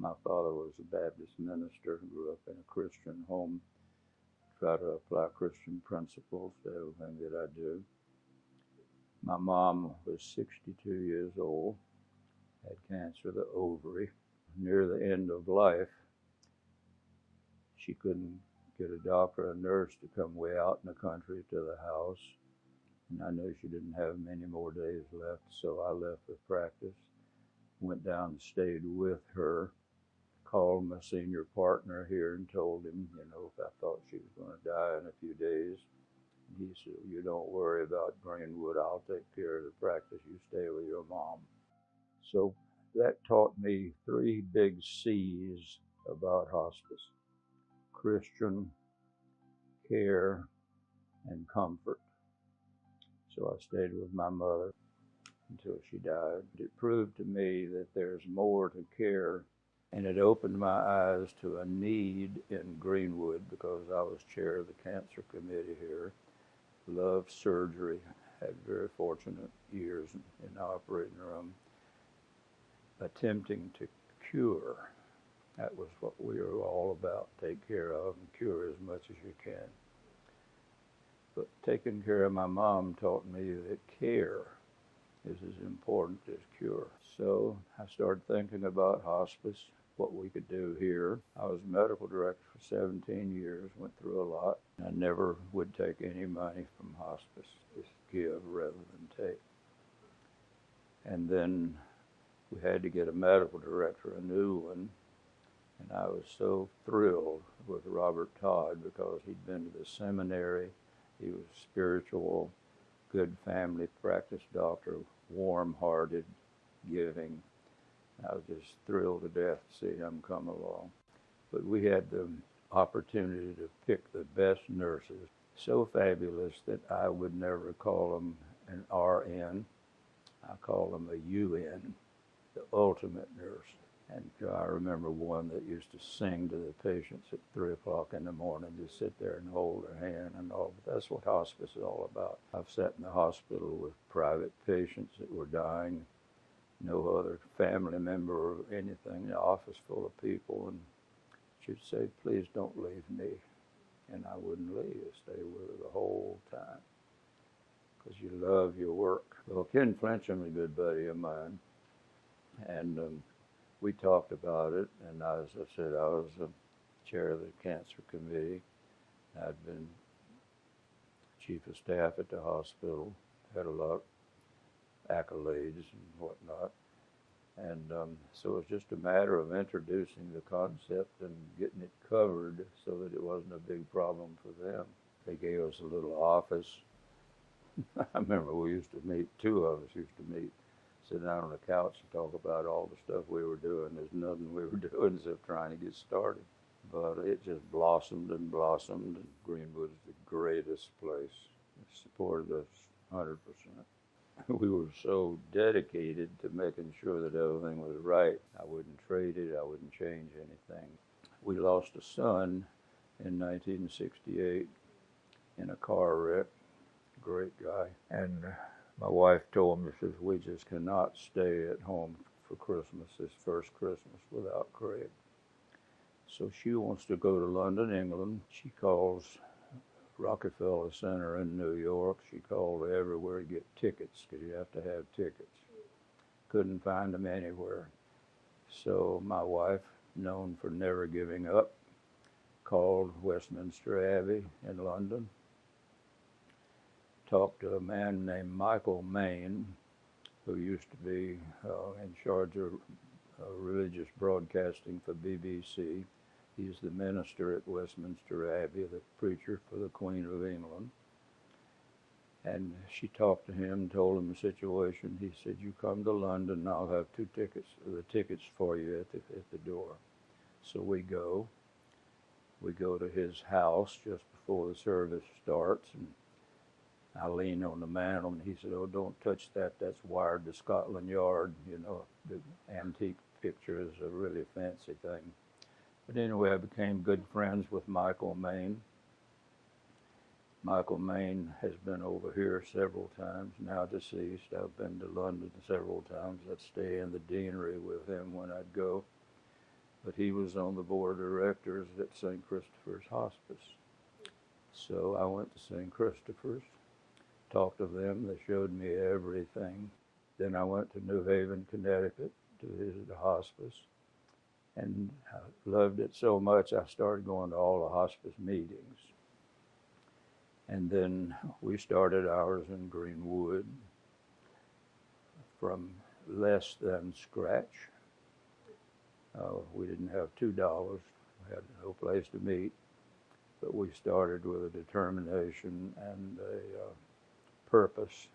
My father was a Baptist minister, grew up in a Christian home, try to apply Christian principles to everything that I do. My mom was 62 years old, had cancer of the ovary. Near the end of life, she couldn't get a doctor or a nurse to come way out in the country to the house. And I knew she didn't have many more days left, so I left the practice, went down and stayed with her, called my senior partner here and told him, if I thought she was going to die in a few days. And he said, you don't worry about Greenwood, I'll take care of the practice, you stay with your mom. So that taught me three big C's about hospice: Christian, care, and comfort. So I stayed with my mother until she died. It proved to me that there's more to care, and it opened my eyes to a need in Greenwood because I was chair of the cancer committee here. Loved surgery, had very fortunate years in the operating room, attempting to cure. That was what we were all about: take care of and cure as much as you can. But taking care of my mom taught me that care is as important as cure. So I started thinking about hospice, what we could do here. I was medical director for 17 years, went through a lot. I never would take any money from hospice, just give rather than take. And then we had to get a medical director, a new one, and I was so thrilled with Robert Todd because he'd been to the seminary. He was spiritual, good family practice doctor, warm-hearted, giving. I was just thrilled to death to see him come along. But we had the opportunity to pick the best nurses, so fabulous that I would never call them an RN. I call them a UN, the ultimate nurse. And I remember one that used to sing to the patients at 3 o'clock in the morning, just sit there and hold their hand and all. But that's what hospice is all about. I've sat in the hospital with private patients that were dying, no other family member or anything, the office full of people, and she'd say, please don't leave me. And I wouldn't leave, I'd stay with her the whole time because you love your work. Well, Ken Flincham was a good buddy of mine, and we talked about it, and as I said, I was the chair of the cancer committee. I'd been chief of staff at the hospital, had a lot of accolades and whatnot. And so it was just a matter of introducing the concept and getting it covered so that it wasn't a big problem for them. They gave us a little office. I remember we used to meet, two of us used to meet, sit down on the couch and talk about all the stuff we were doing. There's nothing we were doing except trying to get started. But it just blossomed and blossomed, and Greenwood is the greatest place. It supported us 100%. We were so dedicated to making sure that everything was right. I wouldn't trade it, I wouldn't change anything. We lost a son in 1968 in a car wreck, great guy. And my wife told me, she says, we just cannot stay at home for Christmas, this first Christmas, without Craig. So she wants to go to London, England. She calls Rockefeller Center in New York. She called everywhere to get tickets because you have to have tickets. Couldn't find them anywhere. So my wife, known for never giving up, called Westminster Abbey in London, talked to a man named Michael Maine, who used to be in charge of religious broadcasting for BBC. He's the minister at Westminster Abbey, the preacher for the Queen of England. And she talked to him, told him the situation. He said, you come to London, and I'll have the tickets for you at the door. So we go to his house just before the service starts, and I lean on the mantel, and he said, oh, don't touch that, that's wired to Scotland Yard. The antique picture is a really fancy thing. But anyway, I became good friends with Michael Maine. Michael Maine has been over here several times, now deceased. I've been to London several times. I'd stay in the deanery with him when I'd go. but he was on the board of directors at St. Christopher's Hospice. So I went to St. Christopher's, talked to them, they showed me everything. Then I went to New Haven, Connecticut to visit the hospice, and I loved it so much I started going to all the hospice meetings. And then we started ours in Greenwood from less than scratch. We didn't have $2, we had no place to meet, but we started with a determination and a purpose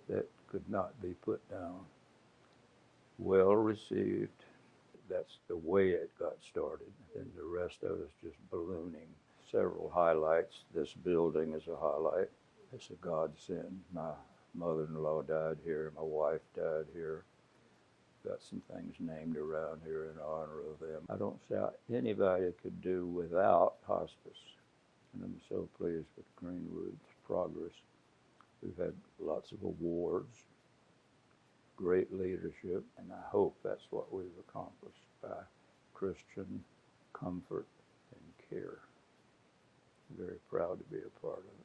that could not be put down. Well received. That's the way it got started, and the rest of it's just ballooning. Several highlights. This building is a highlight. It's a godsend. My mother-in-law died here. My wife died here. Got some things named around here in honor of them. I don't see how anybody could do without hospice. And I'm so pleased with Greenwood's progress. We've had lots of awards, great leadership, and I hope that's what we've accomplished by Christian comfort and care. Very proud to be a part of it.